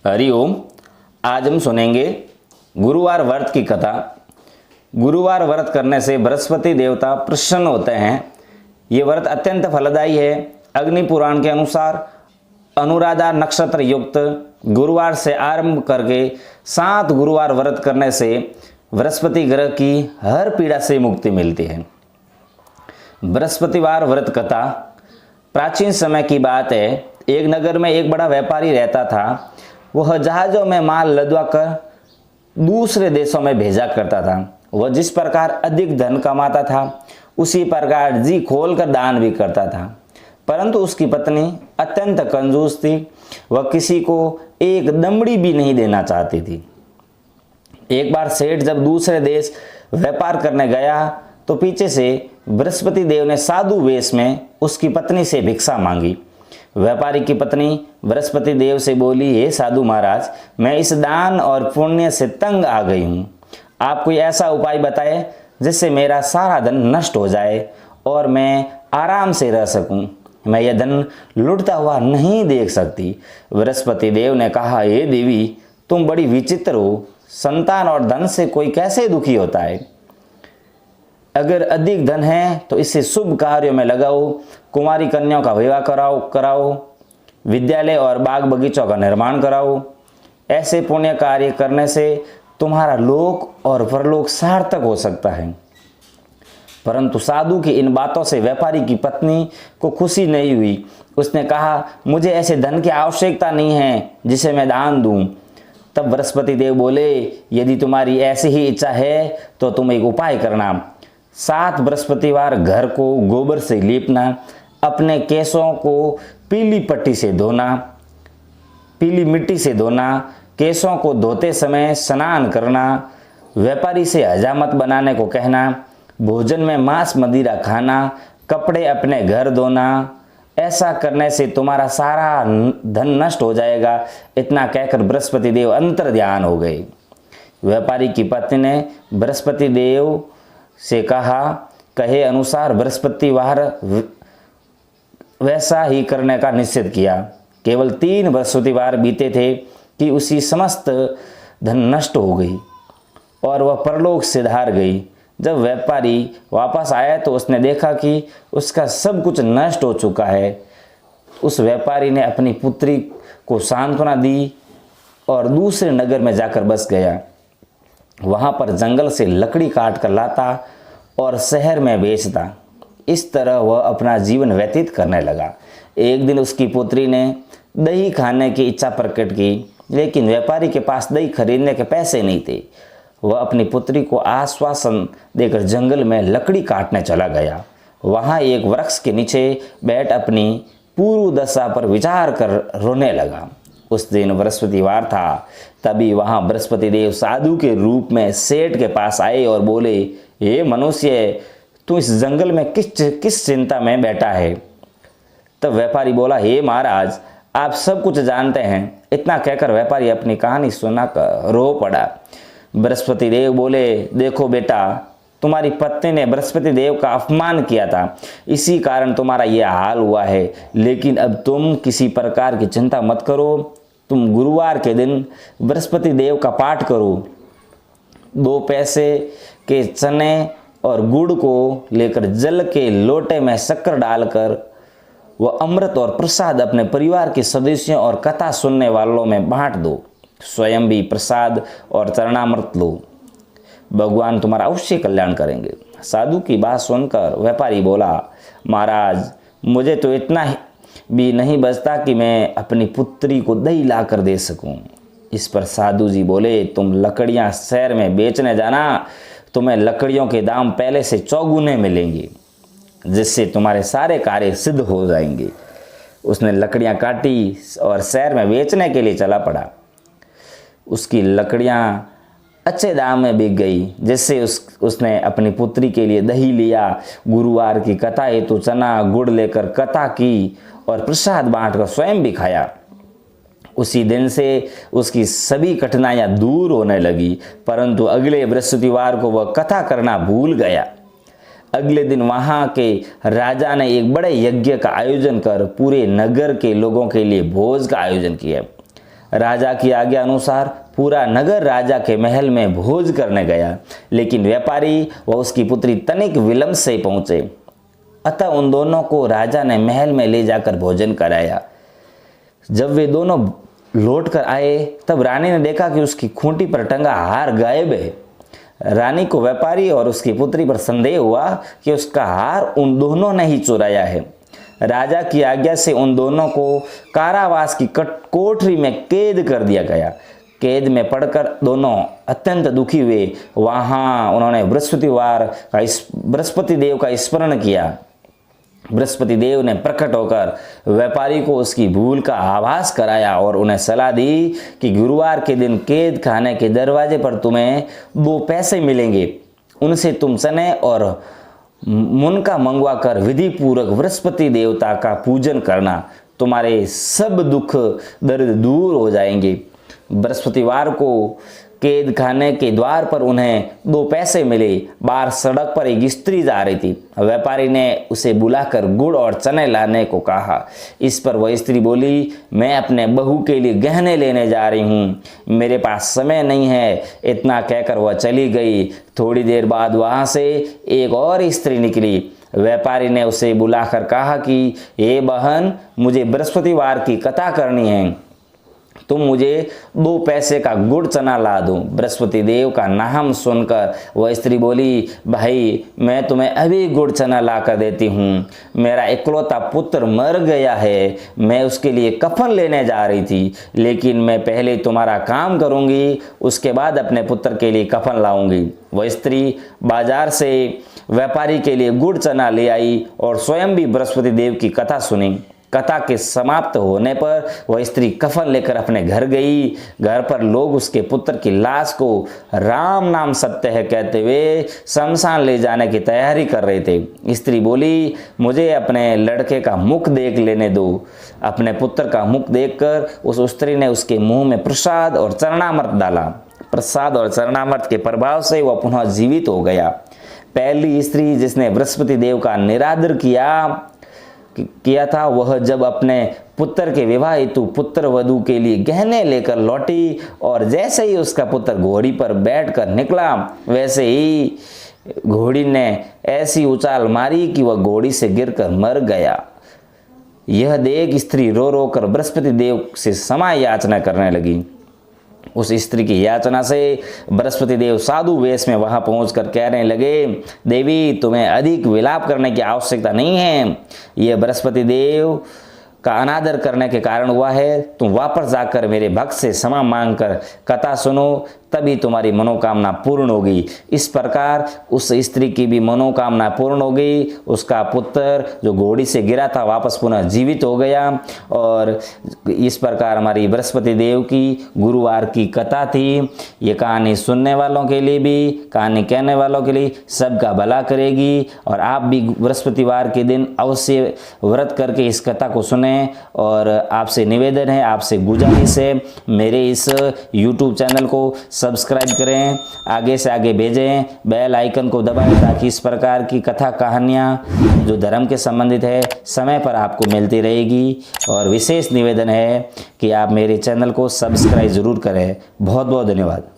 हरिओम। आज हम सुनेंगे गुरुवार व्रत की कथा। गुरुवार व्रत करने से बृहस्पति देवता प्रसन्न होते हैं। ये व्रत अत्यंत फलदायी है। अग्नि पुराण के अनुसार अनुराधा नक्षत्र युक्त गुरुवार से आरंभ करके 7 गुरुवार व्रत करने से बृहस्पति ग्रह की हर पीड़ा से मुक्ति मिलती है। बृहस्पतिवार व्रत कथा प्राचीन समय की बात है। एक नगर में एक बड़ा व्यापारी रहता था। वह जहाज़ों में माल लदवा कर दूसरे देशों में भेजा करता था। वह जिस प्रकार अधिक धन कमाता था उसी प्रकार जी खोलकर दान भी करता था। परंतु उसकी पत्नी अत्यंत कंजूस थी। वह किसी को एक दमड़ी भी नहीं देना चाहती थी। एक बार सेठ जब दूसरे देश व्यापार करने गया तो पीछे से बृहस्पति देव ने साधु वेश में उसकी पत्नी से भिक्षा मांगी। व्यापारी की पत्नी बृहस्पति देव से बोली, हे साधु महाराज, मैं इस दान और पुण्य से तंग आ गई हूँ। आप कोई ऐसा उपाय बताएं जिससे मेरा सारा धन नष्ट हो जाए और मैं आराम से रह सकूं। मैं यह धन लुटता हुआ नहीं देख सकती। बृहस्पति देव ने कहा, हे देवी, तुम बड़ी विचित्र हो। संतान और धन से कोई कैसे दुखी होता है? अगर अधिक धन है तो इसे शुभ कार्यों में लगाओ। कुमारी कन्याओं का विवाह कराओ, विद्यालय और बाग बगीचों का निर्माण कराओ। ऐसे पुण्य कार्य करने से तुम्हारा लोक और परलोक सार्थक हो सकता है। परंतु साधु की इन बातों से व्यापारी की पत्नी को खुशी नहीं हुई। उसने कहा, मुझे ऐसे धन की आवश्यकता नहीं है जिसे मैं दान दूं। तब बृहस्पति देव बोले, यदि तुम्हारी ऐसी ही इच्छा है तो तुम एक उपाय करना। 7 बृहस्पतिवार घर को गोबर से लीपना, अपने केशों को पीली पट्टी से धोना, पीली मिट्टी से धोना, केशों को धोते समय स्नान करना, व्यापारी से हजामत बनाने को कहना, भोजन में मांस मदिरा खाना, कपड़े अपने घर धोना। ऐसा करने से तुम्हारा सारा धन नष्ट हो जाएगा। इतना कहकर बृहस्पति देव अंतर ध्यान हो गए। व्यापारी की पत्नी ने बृहस्पति देव से कहे अनुसार बृहस्पतिवार वैसा ही करने का निश्चय किया। केवल 3 बृहस्पतिवार बीते थे कि उसी समस्त धन नष्ट हो गई और वह परलोक से धार गई। जब व्यापारी वापस आया तो उसने देखा कि उसका सब कुछ नष्ट हो चुका है। उस व्यापारी ने अपनी पुत्री को सांत्वना दी और दूसरे नगर में जाकर बस गया। वहाँ पर जंगल से लकड़ी काट कर लाता और शहर में बेचता। इस तरह वह अपना जीवन व्यतीत करने लगा। एक दिन उसकी पुत्री ने दही खाने की इच्छा प्रकट की, लेकिन व्यापारी के पास दही खरीदने के पैसे नहीं थे। वह अपनी पुत्री को आश्वासन देकर जंगल में लकड़ी काटने चला गया। वहाँ एक वृक्ष के नीचे बैठ अपनी पूर्व दशा पर विचार कर रोने लगा। उस दिन बृहस्पतिवार था। तभी वहाँ बृहस्पति देव साधु के रूप में सेठ के पास आए और बोले, हे मनुष्य, तू इस जंगल में किस चिंता में बैठा है? तब व्यापारी बोला, हे महाराज, आप सब कुछ जानते हैं। इतना कहकर व्यापारी अपनी कहानी सुनाकर रो पड़ा। बृहस्पति देव बोले, देखो बेटा, तुम्हारी पत्नी ने बृहस्पति देव का अपमान किया था, इसी कारण तुम्हारा यह हाल हुआ है। लेकिन अब तुम किसी प्रकार की चिंता मत करो। तुम गुरुवार के दिन बृहस्पति देव का पाठ करो। 2 पैसे के चने और गुड़ को लेकर जल के लोटे में शक्कर डालकर वह अमृत और प्रसाद अपने परिवार के सदस्यों और कथा सुनने वालों में बांट दो। स्वयं भी प्रसाद और चरणामृत लो। भगवान तुम्हारा अवश्य कल्याण करेंगे। साधु की बात सुनकर व्यापारी बोला, महाराज, मुझे तो इतना भी नहीं बचता कि मैं अपनी पुत्री को दही ला कर दे सकूं। इस पर साधु जी बोले, तुम लकड़ियां शहर में बेचने जाना, तुम्हें लकड़ियों के दाम पहले से 4 गुने मिलेंगे, जिससे तुम्हारे सारे कार्य सिद्ध हो जाएंगे। उसने लकड़ियां काटी और शहर में बेचने के लिए चला पड़ा। उसकी लकड़ियां अच्छे दाम में बिक गई, जिससे उसने अपनी पुत्री के लिए दही लिया। गुरुवार की कथा हेतु चना गुड़ लेकर कथा की और प्रसाद बांटकर स्वयं भी खाया। उसी दिन से उसकी सभी कठिनाइयां दूर होने लगी। परंतु अगले बृहस्पतिवार को वह कथा करना भूल गया। अगले दिन वहां के राजा ने एक बड़े यज्ञ का आयोजन कर पूरे नगर के लोगों के लिए भोज का आयोजन किया। राजा की आज्ञा अनुसार पूरा नगर राजा के महल में भोज करने गया, लेकिन व्यापारी व उसकी पुत्री तनिक विलंब से पहुंचे। अतः उन दोनों को राजा ने महल में ले जाकर भोजन कराया। जब वे दोनों लौट कर आए तब रानी ने देखा कि उसकी खूंटी पर टंगा हार गायब है। रानी को व्यापारी और उसकी पुत्री पर संदेह हुआ कि उसका हार उन दोनों ने ही चुराया है। राजा की आज्ञा से उन दोनों को कारावास की कोठरी में कैद कर दिया गया। कैद में पड़कर दोनों अत्यंत दुखी हुए। वहां उन्होंने बृहस्पति देव का स्मरण किया। बृहस्पति देव ने प्रकट होकर व्यापारी को उसकी भूल का आभास कराया और उन्हें सलाह दी कि गुरुवार के दिन कैद खाने के दरवाजे पर तुम्हें 2 पैसे मिलेंगे। उनसे तुम चने और मुनका मंगवा कर विधि पूर्वक बृहस्पति देवता का पूजन करना। तुम्हारे सब दुख दर्द दूर हो जाएंगे। बृहस्पतिवार को कैद खाने के द्वार पर उन्हें 2 पैसे मिले। बाहर सड़क पर एक स्त्री जा रही थी। व्यापारी ने उसे बुलाकर गुड़ और चने लाने को कहा। इस पर वह स्त्री बोली, मैं अपने बहू के लिए गहने लेने जा रही हूँ, मेरे पास समय नहीं है। इतना कहकर वह चली गई। थोड़ी देर बाद वहाँ से एक और स्त्री निकली। व्यापारी ने उसे बुलाकर कहा कि ये बहन, मुझे बृहस्पतिवार की कथा करनी है, तुम मुझे 2 पैसे का गुड़ चना ला दो। बृहस्पति देव का नाम सुनकर वह स्त्री बोली, भाई मैं तुम्हें अभी गुड़ चना ला कर देती हूँ। मेरा इकलौता पुत्र मर गया है, मैं उसके लिए कफन लेने जा रही थी, लेकिन मैं पहले तुम्हारा काम करूँगी, उसके बाद अपने पुत्र के लिए कफन लाऊंगी। वह स्त्री बाजार से व्यापारी के लिए गुड़ चना ले आई और स्वयं भी बृहस्पति देव की कथा सुनी। कथा के समाप्त होने पर वह स्त्री कफन लेकर अपने घर गई। घर पर लोग उसके पुत्र की लाश को राम नाम सत्य है कहते हुए शमशान ले जाने की तैयारी कर रहे थे। स्त्री बोली, मुझे अपने लड़के का मुख देख लेने दो। अपने पुत्र का मुख देखकर उस स्त्री ने उसके मुंह में प्रसाद और चरणामृत डाला। प्रसाद और चरणामृत के प्रभाव से वह पुनः जीवित हो गया। पहली स्त्री जिसने बृहस्पति देव का निरादर किया था, वह जब अपने पुत्र के विवाह हेतु पुत्र वधू के लिए गहने लेकर लौटी और जैसे ही उसका पुत्र घोड़ी पर बैठकर निकला, वैसे ही घोड़ी ने ऐसी उछाल मारी कि वह घोड़ी से गिरकर मर गया। यह देख स्त्री रो रो कर बृहस्पति देव से क्षमा याचना करने लगी। उस स्त्री की याचना से बृहस्पति देव साधु वेश में वहां पहुंचकर कहने लगे, देवी तुम्हें अधिक विलाप करने की आवश्यकता नहीं है। यह बृहस्पति देव का अनादर करने के कारण हुआ है। तुम वापस जाकर मेरे भक्त से क्षमा मांगकर कथा सुनो, तभी तुम्हारी मनोकामना पूर्ण होगी। इस प्रकार उस स्त्री की भी मनोकामना पूर्ण हो गई। उसका पुत्र जो घोड़ी से गिरा था वापस पुनः जीवित हो गया। और इस प्रकार हमारी बृहस्पति देव की गुरुवार की कथा थी। ये कहानी सुनने वालों के लिए भी, कहानी कहने वालों के लिए सबका भला करेगी। और आप भी बृहस्पतिवार के दिन अवश्य व्रत करके इस कथा को सुने। और आपसे निवेदन है, आपसे गुजारिश है, मेरे इस YouTube चैनल को सब्सक्राइब करें, आगे से आगे भेजें, बेल आइकन को दबाएं ताकि इस प्रकार की कथा कहानियाँ जो धर्म के संबंधित है समय पर आपको मिलती रहेगी। और विशेष निवेदन है कि आप मेरे चैनल को सब्सक्राइब ज़रूर करें। बहुत बहुत धन्यवाद।